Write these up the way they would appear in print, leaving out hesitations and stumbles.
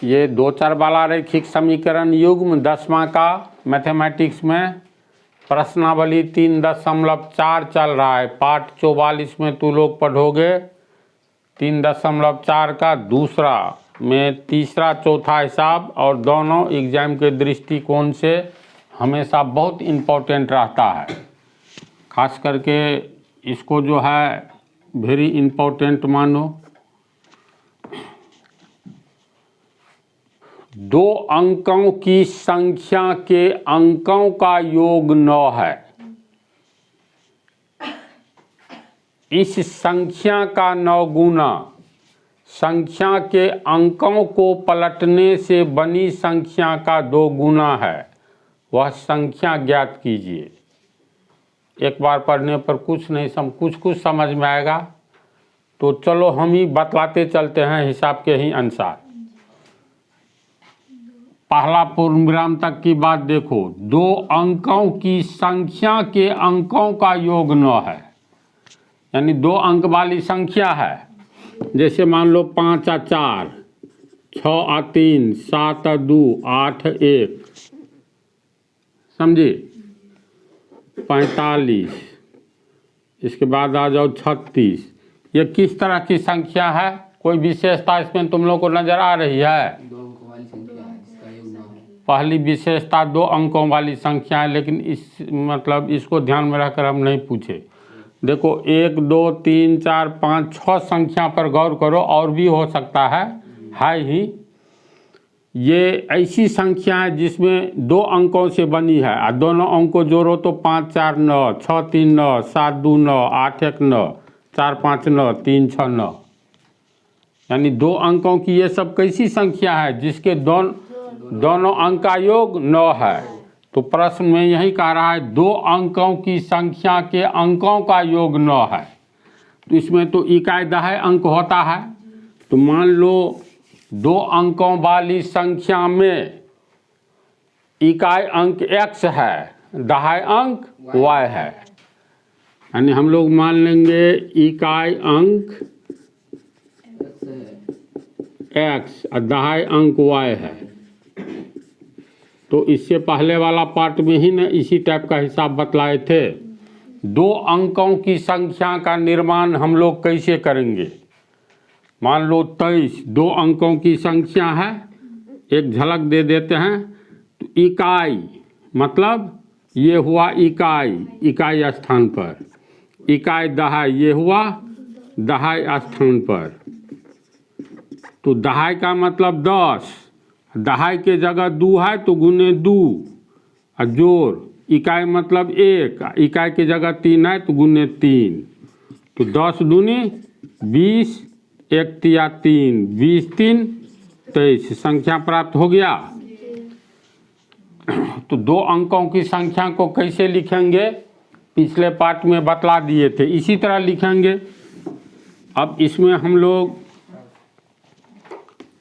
ये 2 चर वाला रैखिक समीकरण युग्म 10वां का मैथमेटिक्स में प्रश्नावली 3.4 चल रहा है। पाठ 44 में तू लोग पढ़ोगे 3.4 का दूसरा में तीसरा चौथा हिसाब, और दोनों एग्जाम के दृष्टिकोण से हमेशा बहुत इम्पोर्टेंट रहता है। खास करके इसको जो है वेरी इम्पोर्टेंट मानो। 2 अंकों की संख्या के अंकों का योग 9 है। इस संख्या का 9 गुना संख्या के अंकों को पलटने से बनी संख्या का 2 गुना है। वह संख्या ज्ञात कीजिए। एक बार पढ़ने पर कुछ नहीं कुछ समझ में आएगा, तो चलो हम ही बतलाते चलते हैं हिसाब के ही अनुसार। पहला पूर्ण विराम तक की बात देखो। 2 अंकों की संख्या के अंकों का योग 9 है, यानी 2 अंक वाली संख्या है। जैसे मान लो 5 और 4, 6 और 3, 7 और 2, 8 और 1, समझे, 45। इसके बाद आ जाओ 36। ये किस तरह की संख्या है? कोई विशेषता इसमें तुम लोग को नजर आ रही है? 2 अंकों वाली संख्या है जिसका योग 9 है। पहली विशेषता 2 अंकों वाली संख्या है, लेकिन इस मतलब इसको ध्यान में रखकर हम नहीं पूछे। देखो 1, 2, 3, 4, 5, 6 संख्या पर गौर करो, और भी हो सकता है ही। ये ऐसी संख्या है जिसमें 2 अंकों से बनी है, और दोनों अंकों जोड़ो तो 5, 4, 9, 6, 3, 9, 7, 2, 9, 8, 1, 9, 4, 5, 9, 3, 6, 9, यानी 2 अंकों की ये सब कैसी संख्या है जिसके दोनों अंक का योग 9 है। तो प्रश्न में यही कह रहा है 2 अंकों की संख्या के अंकों का योग 9 है। तो इसमें तो इकाई दहाई अंक होता है। तो मान लो 2 अंकों वाली संख्या में इकाई अंक x है, दहाई अंक y है, यानी हम लोग मान लेंगे इकाई अंक x और दहाई अंक y है। तो इससे पहले वाला पार्ट में ही ना इसी टाइप का हिसाब बतलाए थे। 2 अंकों की संख्या का निर्माण हम लोग कैसे करेंगे? मान लो 23 2 अंकों की संख्या है, एक झलक दे देते हैं। तो इकाई मतलब ये हुआ इकाई स्थान पर, इकाई दहाई ये हुआ दहाई स्थान पर। तो दहाई का मतलब 10, दहाई के जगह 2 है तो गुने 2 और जोड़, इकाई मतलब 1, इकाई के जगह 3 है तो गुने 3। तो 10 दूनी 20, 1 तिया 3, 20 3 23 संख्या प्राप्त हो गया। तो 2 अंकों की संख्या को कैसे लिखेंगे पिछले पार्ट में बतला दिए थे, इसी तरह लिखेंगे। अब इसमें हम लोग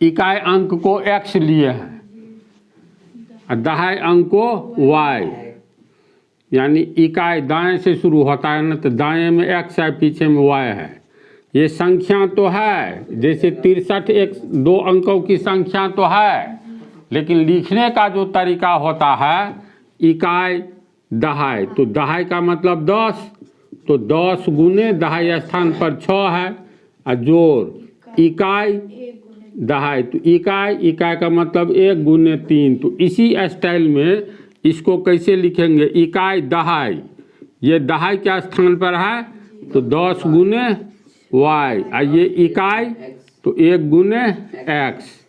इकाई अंक को x लिए हैं और दहाई अंक को y, यानी इकाई दाएं से शुरू होता है ना, तो दाएं में x है, पीछे में y है। ये संख्या तो है, जैसे 63 2 अंकों की संख्या तो है, लेकिन लिखने का जो तरीका होता है इकाई दहाई। तो दहाई का मतलब 10, तो 10 गुने दहाई स्थान पर 6 है और जोड़ इकाई दहाई। तो इकाई का मतलब 1 गुने 3। तो इसी स्टाइल में इसको कैसे लिखेंगे? इकाई दहाई, ये दहाई के स्थान पर है तो 10 गुने y, और ये इकाई तो 1 गुने x।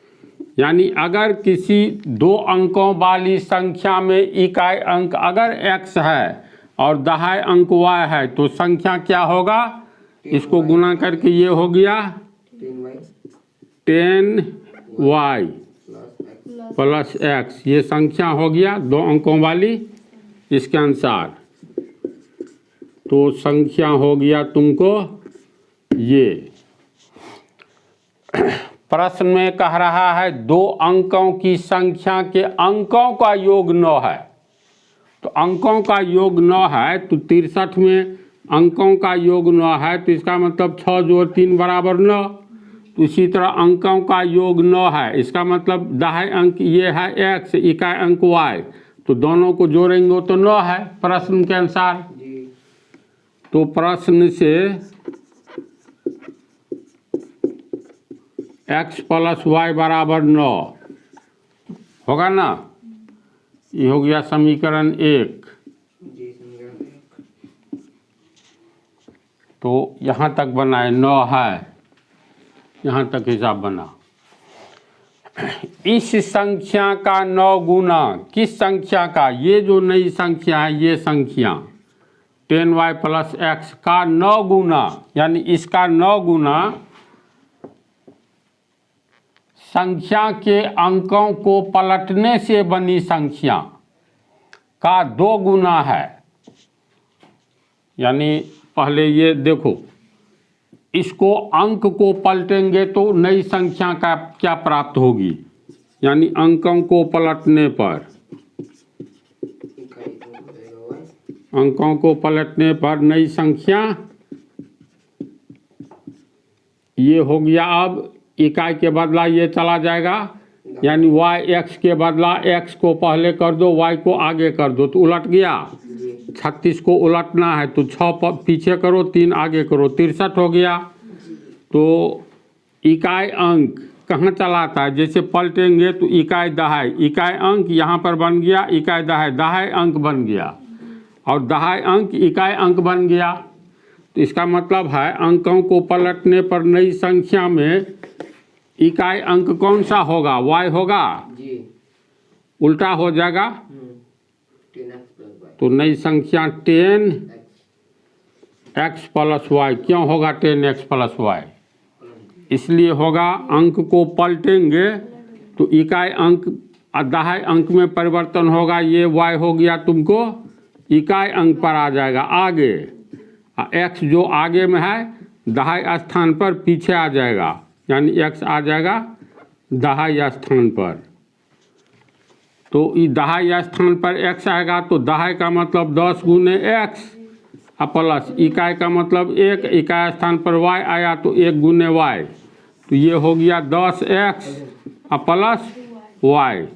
यानी अगर किसी 2 अंकों वाली संख्या में इकाई अंक अगर x है और दहाई अंक y है तो संख्या क्या होगा? इसको गुना करके ये हो गया 10y प्लस x, ये संख्या हो गया 2 अंकों वाली इसके अनुसार। तो संख्या हो गया तुमको ये। प्रश्न में कह रहा है 2 अंकों की संख्या के अंकों का योग 9 है। तो अंकों का योग 9 है, तो 63 में अंकों का योग 9 है, तो इसका मतलब 6 जोड़ 3 बराबर 9। तो इसी तरह अंकों का योग 9 है, इसका मतलब दहाई अंक ये है x, इकाई अंक y, तो दोनों को जोड़ेंगे तो 9 है प्रश्न के अनुसार। तो प्रश्न से x + y बराबर 9 होगा ना, ये हो गया समीकरण 1। तो यहाँ तक बना है 9 है, यहाँ तक हिसाब बना। इस संख्या का 9 गुना, किस संख्या का, ये जो नई संख्या है ये संख्या 10y + x का 9 गुना, यानी इसका 9 गुना संख्या के अंकों को पलटने से बनी संख्या का 2 गुना है। यानी पहले ये देखो, इसको अंक को पलटेंगे तो नई संख्या का क्या प्राप्त होगी, यानी अंकों को पलटने पर, अंकों को पलटने पर नई संख्या ये हो गया। अब इकाई के बदला ये चला जाएगा, यानी y x के बदला x को पहले कर दो, y को आगे कर दो, तो उलट गया। 36 को उलटना है तो 6 पीछे करो, 3 आगे करो, 63 हो गया। तो इकाई अंक कहाँ चला था, जैसे पलटेंगे तो इकाई दहाई, इकाई अंक यहाँ पर बन गया, इकाई दहाई, दहाई अंक बन गया, और दहाई अंक इकाई अंक बन गया। तो इसका मतलब है अंकों को पलटने पर नई संख्या में इकाई अंक कौन सा होगा, y होगा जी, उल्टा हो जाएगा। 10x + y, तो नई संख्या 10x + y, क्यों होगा 10x + y, इसलिए होगा अंक को पलटेंगे तो इकाई अंक दहाई अंक में परिवर्तन होगा, ये y हो गया तुमको इकाई अंक पर आ जाएगा आगे, x जो आगे में है दहाई स्थान पर पीछे आ जाएगा, यानी x आ जाएगा दहाई स्थान पर। तो ये दहाई स्थान पर x आएगा, तो दहाई का मतलब 10 गुने x प्लस इकाई का मतलब 1, इकाई स्थान पर y आया तो 1 गुने y, तो ये हो गया 10x प्लस y।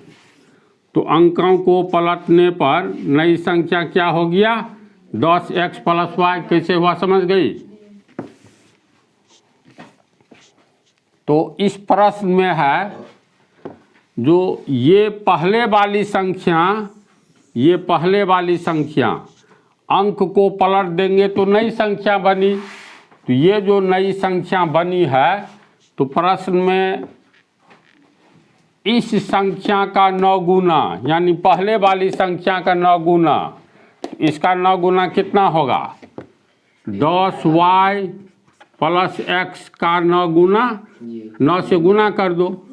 तो अंकों को पलटने पर नई संख्या क्या हो गया, 10x + y। कैसे हुआ समझ गई। तो इस प्रश्न में है जो ये पहले वाली संख्या, ये पहले वाली संख्या अंक को पलट देंगे तो नई संख्या बनी, तो ये जो नई संख्या बनी है तो प्रश्न में इस संख्या का 9 गुना, यानी पहले वाली संख्या का 9 गुना, इसका 9 गुना कितना होगा, 10y + x का 9 गुना, 9 से गुना कर दो,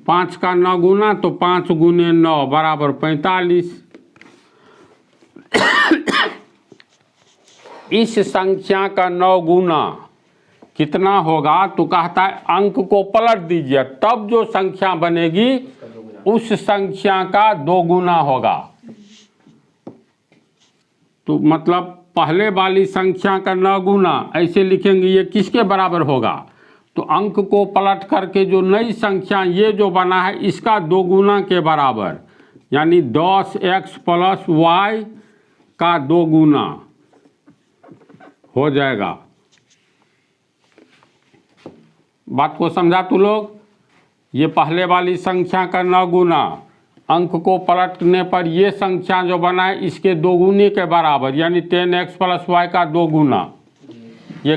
5 का 9 गुना तो 5 गुने 9 बराबर 45। इस संख्या का 9 गुना कितना होगा, तो कहता है अंक को पलट दीजिए तब जो संख्या बनेगी उस संख्या का 2 गुना होगा। तो मतलब पहले वाली संख्या का 9 गुना ऐसे लिखेंगे, ये किसके बराबर होगा, तो अंक को पलट करके जो नई संख्या ये जो बना है इसका 2 गुना के बराबर, यानी 10x + y का 2 गुना हो जाएगा। बात को समझा तू लोग। ये पहले वाली संख्या का 9 गुना, अंक को पलटने पर ये संख्या जो बना है इसके 2 गुने के बराबर, यानी 10x + y का 2 गुना, ये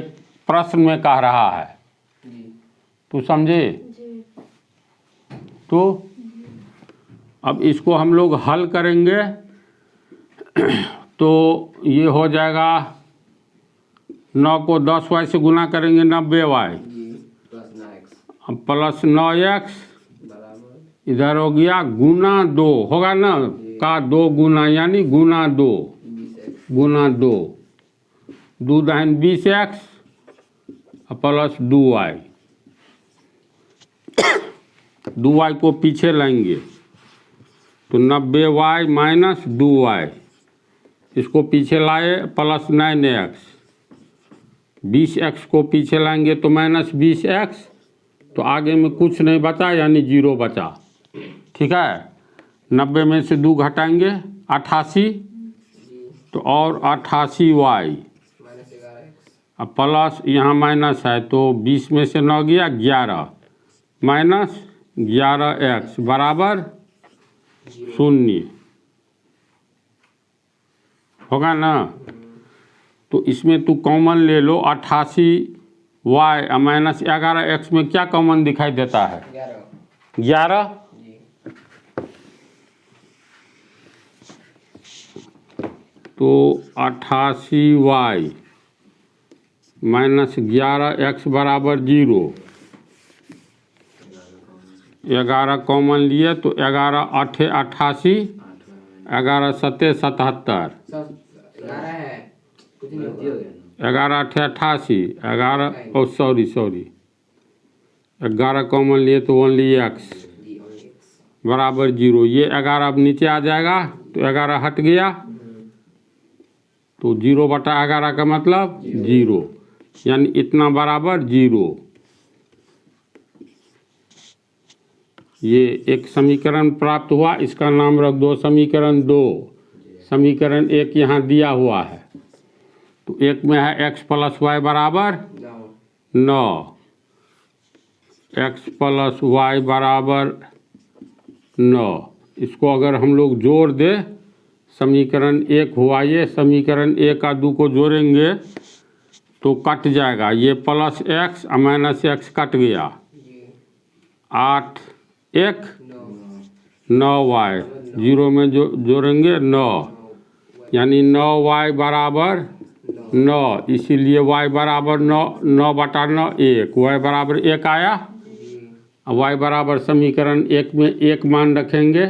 प्रश्न में कह रहा है। तू समझे। तो अब इसको हम लोग हल करेंगे तो ये हो जाएगा, 9 को 10y से गुना करेंगे 90y प्लस 9x, इधर हो गया गुना 2 होगा ना, का 2 गुना, यानी गुना 2 गुना 2, 2 दाहिन 20x प्लस 2y, 2y को पीछे लाएंगे तो 90y माइनस 2y, इसको पीछे लाए प्लस 9x, 20x को पीछे लाएंगे तो माइनस 20x तो आगे में कुछ नहीं बचा यानी 0 बचा। ठीक है, 90 में से 2 घटाएंगे 88, तो और 88y अब प्लस यहाँ माइनस है तो 20 में से 9 गया 11 माइनस 11x बराबर 0 होगा ना। तो इसमें तू कॉमन ले लो 88y माइनस 11x में क्या कॉमन दिखाई देता है? 11। तो 88y माइनस 11x बराबर 0। 11 कॉमन लिए तो 11 8 88, 11 7 77, 11 8 88, 11 ओ सॉरी 11 कॉमन लिए तो ओनली x बराबर 0। ये 11 अब नीचे आ जाएगा तो 11 हट गया तो 0/11 का मतलब 0, यानी इतना बराबर 0। ये एक समीकरण प्राप्त हुआ, इसका नाम रख दो समीकरण 2। समीकरण 1 यहाँ दिया हुआ है, तो एक में है x + y बराबर 9, x + y बराबर 9। इसको अगर हम लोग जोड़ दे, समीकरण 1 हुआ ये, समीकरण 1 का 2 को जोड़ेंगे तो कट जाएगा, ये plus x minus x cut गया, 8 1 9y, 0 में जो जोड़ेंगे 9, यानी 9y बराबर 9, इसीलिए y बराबर 9, 9/9 1, y बराबर 1 आया। अब y बराबर समीकरण 1 में 1 मान रखेंगे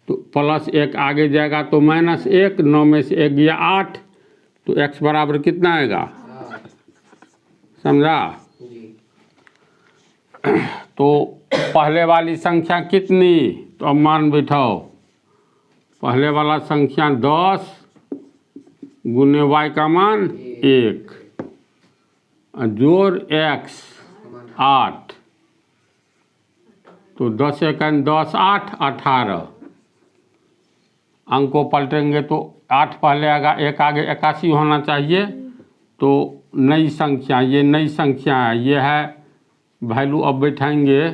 तो प्लस 1 आगे जाएगा तो माइनस 1, 9 में से 1 गया 8, तो x बराबर कितना आएगा? समझा? तो पहले वाली संख्या कितनी? तो अब मान बैठाओ, पहले वाला संख्या 10 गुने y का मान 1 जोड़ x 8, तो 10 1 10 8 18। अंक को पलटेंगे तो 8 पहले आएगा, 1 आगे 81 होना चाहिए। तो नई संख्या, ये नई संख्या है, ये है वैल्यू। अब बैठाएंगे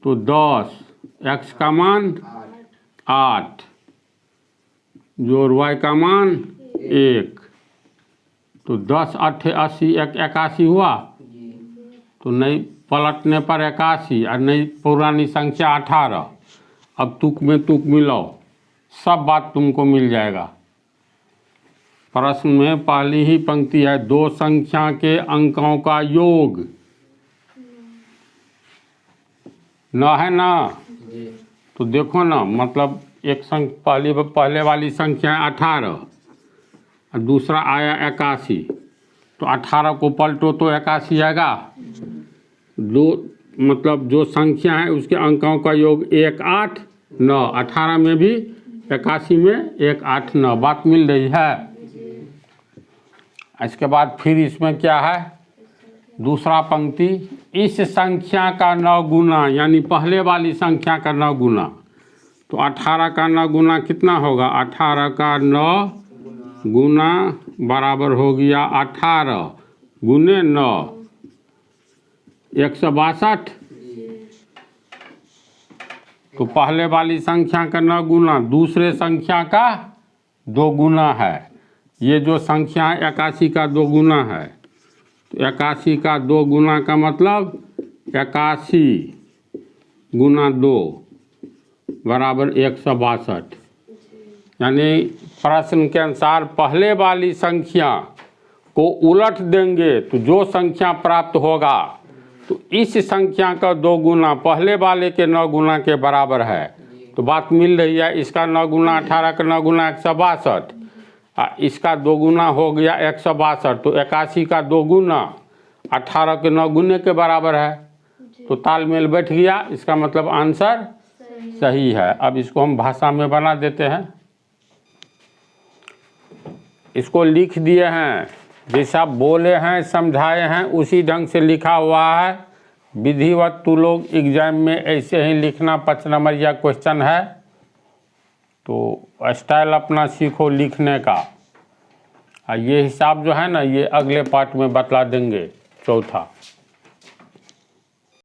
तो 10 x का मान 8 जोड़ y का मान 1, तो 10 8 80 1 81 हुआ, तो नई पलटने पर 81 और नई पुरानी संख्या 18। अब तुक में तुक मिलाओ, सब बात तुमको मिल जाएगा। प्रश्न में पहली ही पंक्ति है, 2 संख्या के अंकों का योग, न है ना? तो देखो ना, मतलब एक पहले वाली संख्या है 18 और दूसरा आया 81, तो 18 को पलटो तो 81 आएगा। दो मतलब जो संख्या है उसके अंकों का योग 1 8 9, 18 में भी 81 में 1 8 9, बात मिल रही है। इसके बाद फिर इसमें क्या है, दूसरा पंक्ति, इस संख्या का 9 गुना, यानी पहले वाली संख्या का 9 गुना। तो 18 का 9 गुना कितना होगा? 18 का 9 गुना बराबर हो गया 18 गुने 9 162। तो पहले वाली संख्या का 9 गुना दूसरे संख्या का 2 गुना है। ये जो संख्या है 81 का 2 गुना है, तो 81 का 2 गुना का मतलब 81 गुना 2 बराबर 162। यानी प्रश्न के अनुसार पहले वाली संख्या को उलट देंगे तो जो संख्या प्राप्त होगा तो इस संख्या का 2 गुना पहले वाले के 9 गुना के बराबर है। तो बात मिल रही है, इसका 9 गुना 18 का 9 गुना 162, इसका 2 गुना हो गया 162, तो 81 का 2 गुना 18 के 9 गुने के बराबर है। तो तालमेल बैठ गया, इसका मतलब आंसर सही है। अब इसको हम भाषा में बना देते हैं, इसको लिख दिए हैं, जैसा बोले हैं समझाए हैं उसी ढंग से लिखा हुआ है। विधिवत तू लोग एग्जाम में ऐसे ही लिखना 5 नंबरिया क्वेश्चन है, तो स्टाइल अपना सीखो लिखने का। ये हिसाब जो है ना, ये अगले पार्ट में बतला देंगे, चौथा।